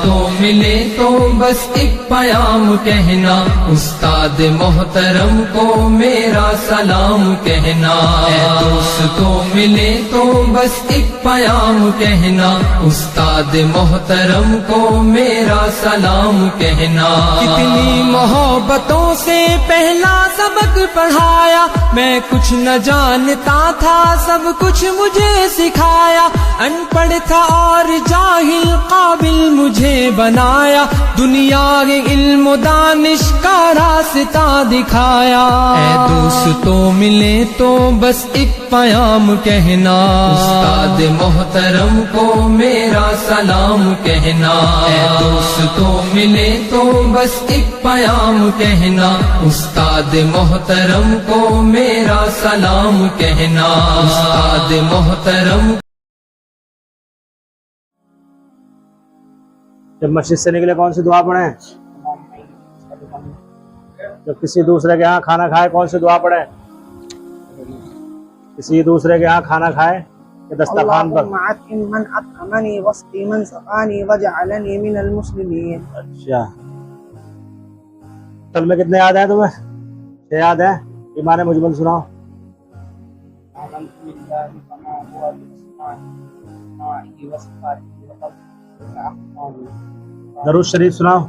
تو ملے تو بس ایک پیام کہنا، استاد محترم کو میرا سلام کہنا۔ اے دوست تو ملے تو بس ایک پیام کہنا، استاد محترم کو میرا سلام کہنا۔ کتنی محبتوں سے پہلا سبق پڑھایا، میں کچھ نہ جانتا تھا سب کچھ مجھے سکھایا، ان پڑھ تھا اور جاہل قابل مجھے بنایا، دنیا کے علم و دانش کا راستہ دکھایا۔ اے دوستو ملے تو بس ایک پیام کہنا، استاد محترم کو میرا سلام کہنا۔ اے دوستو ملے تو بس ایک پیام کہنا، استاد محترم کو میرا سلام کہنا، استاد محترم۔ جب مسجد سے نکلے کون سی دعا پڑھیں؟ جب کسی دوسرے کے ہاں کھانا کھائے کون سی دعا پڑھیں؟ کسی دوسرے کے ہاں کھانا کھائے کہ دسترخوان پر؟ اللہم اطعم من اطعمنی واسقی من سقانی واجعلنی من المسلمین۔ اچھا، کلمے کتنے یاد ہیں تمہیں؟ 6 یاد ہیں؟ ایمان مجمل سناؤ۔ آمنت باللہ کما هو باسمائه وصفاته وقدره۔ درود شریف سناؤ۔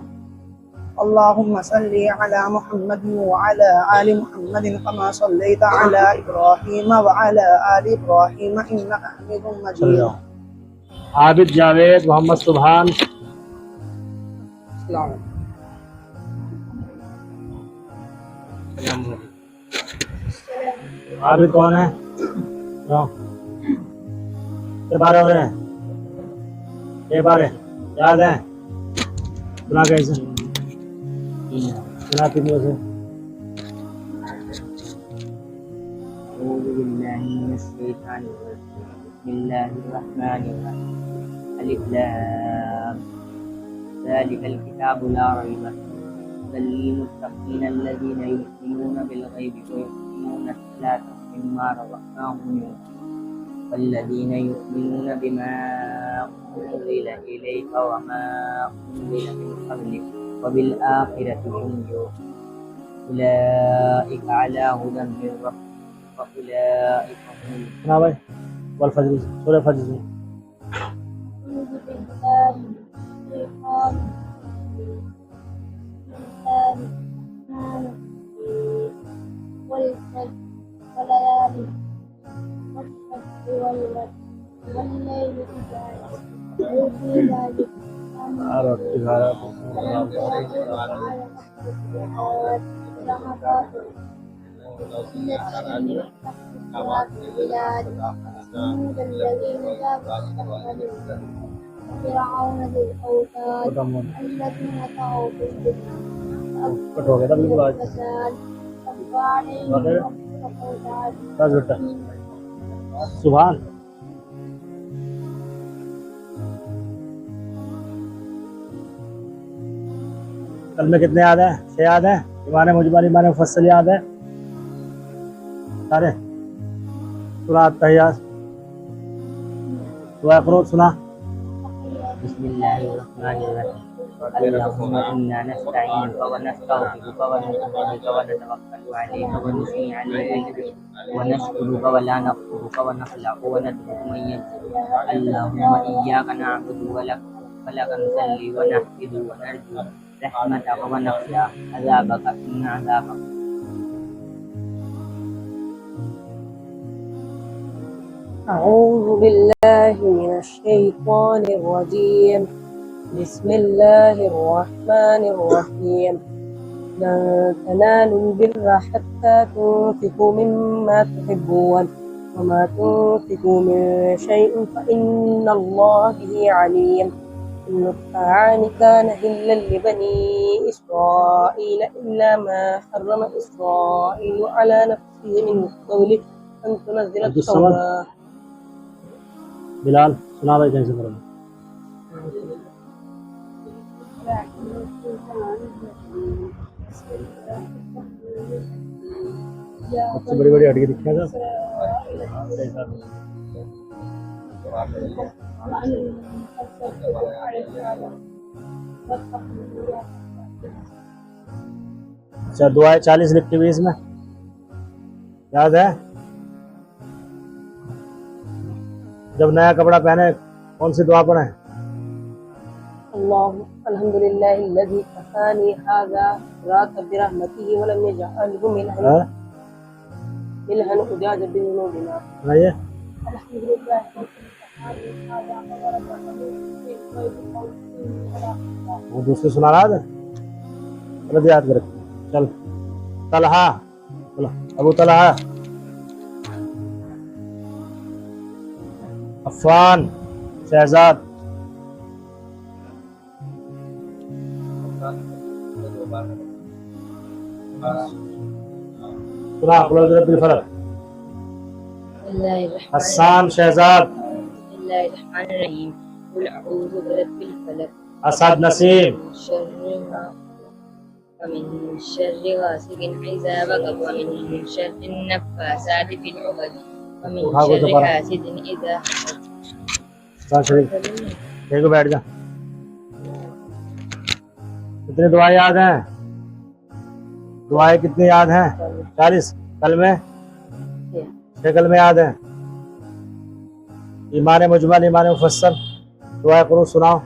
اللهم صل على محمد وعلى آل محمد كما صليت على إبراهيم وعلى آل إبراهيم إنك حميد مجيد۔ عابد جاوید محمد سبحان۔ السلام علیکم۔ عابد کون ہے؟ سناؤ۔ یہ بارے ہو رہے ہیں، یہ بارے یاد ہیں؟ سنا کیسے؟ سنا کتنے سے؟ أعوذ بالله من الشيطان الرجيم بسم الله الرحمن الرحيم ألف لام ذلك الكتاب لا ريب فيه هدى للمتقين الذين يؤمنون بالغيب ويقيمون الصلاة ومما رزقناهم ينفقون والذين يؤمنون بما أنزل إليك وما أنزل من قبلك وبالآخرة هم يوقنون أولئك على هدى من ربهم وأولئك هم سنا بھائی والفجر، سورہ فجر سے۔ أعوذ بالله من الشيطان الرجيم بسم الله الرحمن الرحيم والفجر وليالي والشفع والوتر والليل إذا يسر وفي ذلك ثمود الذين جابوا الصخر وفرعون ذي الأوتاد الذين طغوا في البلاد فساد عليهم ربك سبحان۔ کلمے کتنے یاد ہیں؟ 6 یاد ہیں؟ ایمان مجمل ایمان مفصل یاد ہے سارے؟ سورہ التحیات، سورہ قنوت سنا۔ بسم الله الرحمن الرحيم اللهم إنا نستعينك ونستغفرك ونؤمنك ونتوكل عليك ونثني عليك ونشكرك ولا نكفرك ونخلع وندعو من يدعوك اللهم إياك نعبد ولك نصلي ونحمد ونرجو رحمتك ونخشى عذابك إن عذابك أعوذ بالله من الشيطان الرجيم بسم الله الرحمن الرحيم لن تنالوا البر حتى تنفقوا مما تحبون وما تنفقوا من شيء فإن الله به عليم كل الطعام كان حلا لبني إسرائيل إلا ما حرم إسرائيل على نفسه من قبل أن تنزل التوراة۔ بلال سنا بھائی کیسے کرو؟ سب سے بڑی بڑی ہڈی دکھا تھا۔ اچھا دعائیں 40 لکھی ہوئی اس میں یاد ہے؟ جب نیا کپڑا پہنے کون سی دعا پڑھیں؟ اللهم الحمد لله الذي كفاني هذا رات برحمته ولم يجعله ہاں ملحا أجاج بذنوبنا. سنائیے الحمد لله الذي كفاني هذا ورزقني من غير خوف ولا خوف. وہ دوسری سنا رہا تھا چلو یاد کر چل طلحہ چلو ابو طلحہ عفان شہزاد سنا قل اعوذ برب الفلق حسان شہزاد بسم الله الرحمن الرحيم قل أعوذ برب الفلق اسد نسیم ومن شر غاسق إذا وقب ومن شر النفاثات في العقد ومن شر حاسد إذا حسد. شریف دیکھو بیٹھ جا کتنی دعائیں یاد ہیں دعائیں کتنی یاد ہیں 40 کلمے 6 کلمے یاد ہیں ایمان مجمل ایمان مفصل دعائیں قنوت سناؤ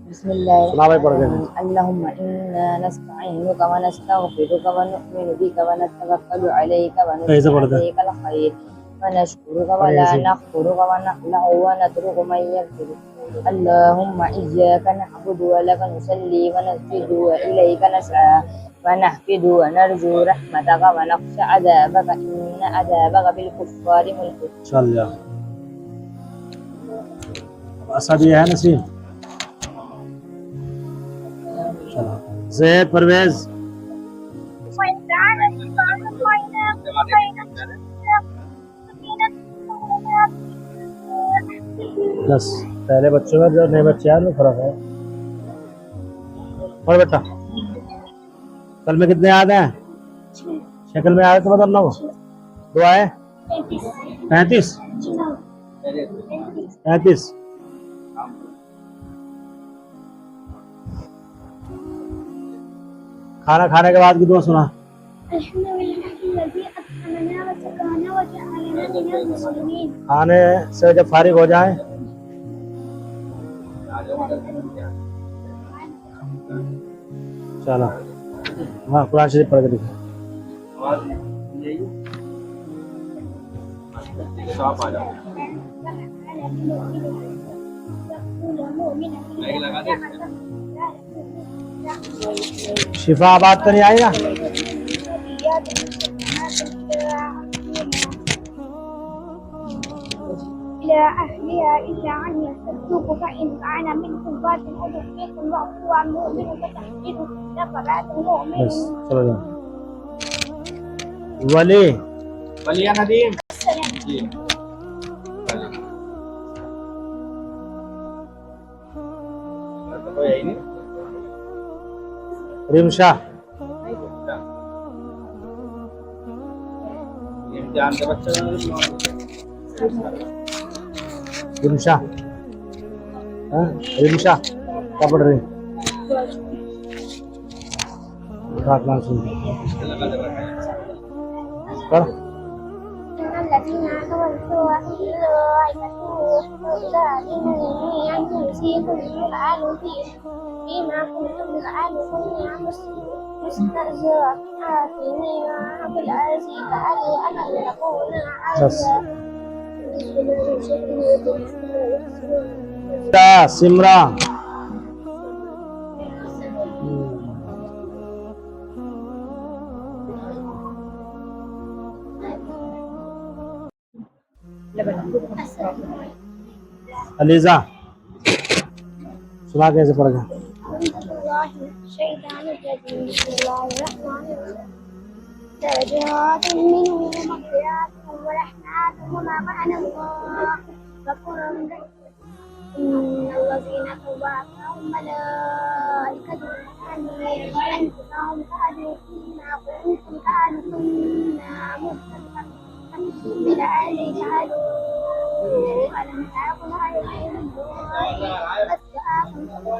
بسم الله سنا بھائی پڑھ گئے اللهم إنا نستعينك ونستغفرك ونؤمن بك ونتوكل عليك كيف پڑھتے ہیں؟ ونستهديك الخير ونشكرك ولا نكفرك ونخلع ونترك من يكفرك اللهم إياك نعبد ولك نصلي ونسجد وإليك نسعى ونحفد ونرجو رحمتك ونخشى عذابك إن عذابك بالكفار ملحق. چل جا اسد یہ ہے نسیم چلو زید پرویز بس پہلے بچوں میں جو نئے بچے ہیں فرق ہے اور بیٹا کل میں کتنے یاد ہیں شکل میں آئے تو بتانا وہ دعائیں 35 کھانا کھانے کے بعد کی دعا سنا الحمد لله الذي أطعمنا وسقانا وجعلنا من المسلمين. کھانے سے جب فارغ ہو جائیں چلو ہاں قرآن شریف پڑھ کے دکھا شفا آباد تو نہیں آئی نا إلى أهلها إلا أن يصدوك فإن كان منكم باطل فيكم وهو مؤمن فتحسنوا نفرات مؤمن. بس چلو جاؤ ولی رمشا رمشا رمشا کیا پڑھ رہی پڑھ الذين كفروا وأولئك أن يصيبهم فعلوا فيما كنتم فعلوا مستهزئين بالعزي فعلوا أن يكون عزا سمرا علیزہ سنا کیسے پڑھ گا درجات منه ومغفرات ورحمات وما كان الله غفورا رحيما إن الذين توفاهم ملائكة أنفسهم كانوا فيما كنتم كنا مستضعفين بالعالي قالوا ألم تكن عليهم فاستجابوا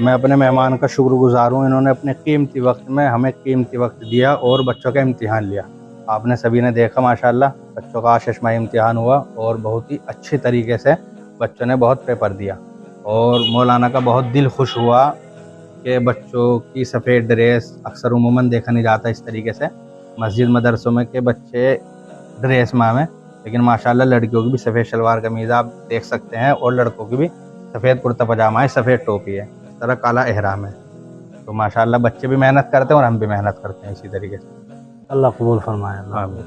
میں اپنے مہمان کا شکر گزار ہوں، انہوں نے اپنے قیمتی وقت میں ہمیں قیمتی وقت دیا اور بچوں کا امتحان لیا۔ آپ نے سبھی نے دیکھا ماشاءاللہ بچوں کا 6 ماہی امتحان ہوا اور بہت ہی اچھی طریقے سے بچوں نے بہت پیپر دیا، اور مولانا کا بہت دل خوش ہوا کہ بچوں کی سفید ڈریس اکثر عموماً دیکھا نہیں جاتا اس طریقے سے مسجد مدرسوں میں کہ بچے ڈریس میں، لیکن ماشاءاللہ لڑکیوں کی بھی سفید شلوار قمیض آپ دیکھ سکتے ہیں، اور لڑکوں کی بھی سفید کرتا پاجامہ ہے، سفید ٹوپی ہے، اس طرح کالا احرام ہے۔ تو ماشاءاللہ بچے بھی محنت کرتے ہیں اور ہم بھی محنت کرتے ہیں اسی طریقے سے۔ اللہ قبول فرمائے۔ اللہ آمین۔